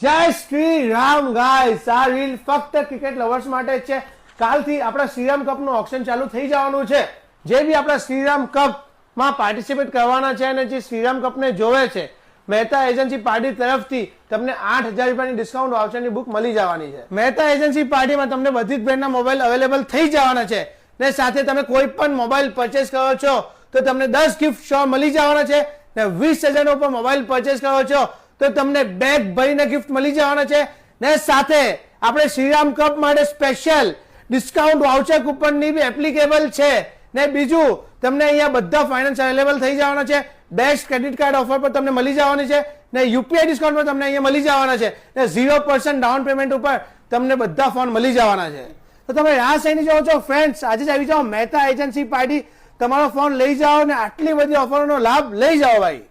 જય શ્રી રામ ગાઈસ, આ રીલ ફક્ત ક્રિકેટ લવર્સ માટે જ છે. કાલથી આપણા શ્રીરામ કપનું ઓક્શન ચાલુ થઈ જવાનું છે. જે બી આપણા શ્રીરામ કપમાં પાર્ટિસિપેટ કરવાના છે અને જે શ્રીરામ કપને જોવે છે, મહેતા એજન્સી પાર્ટી તરફથી તમને 8,000 રૂપિયાની ડિસ્કાઉન્ટ વાઉચરની બુક મળી જવાની છે. મહેતા એજન્સી પાર્ટીમાં તમને બધી જ બ્રાન્ડના મોબાઈલ અવેલેબલ થઈ જવાના છે ને સાથે તમે કોઈ પણ મોબાઈલ પરચેસ કરો છો તો તમને 10 ગિફ્ટ શો મળી જવાના છે ને 20,000 ઉપર મોબાઈલ પરચેસ કરો છો તો તમને બેગ ભરીને ગિફ્ટ મળી જવાના છે ને સાથે આપણે શ્રીરામ કપ માટે સ્પેશિયલ ડિસ્કાઉન્ટ વાઉચર કૂપનની બી એપ્લિકેબલ છે ને બીજું તમને અહીંયા બધા ફાઇનાન્સ અવેલેબલ થઈ જવાના છે. બેસ્ટ ક્રેડિટ કાર્ડ ઓફર પર તમને મળી જવાની છે ને યુપીઆઈ ડિસ્કાઉન્ટ પર તમને અહીંયા મળી જવાના છે ને 0% ડાઉન પેમેન્ટ ઉપર તમને બધા ફોન મળી જવાના છે. તો તમે રાહ સહીને જોવો છો ફ્રેન્ડ્સ, આજે જ આવી જાઓ મહેતા એજન્સી પાર્ટી, તમારો ફોન લઈ જાઓ ને આટલી બધી ઓફરોનો લાભ લઈ જાઓ ભાઈ.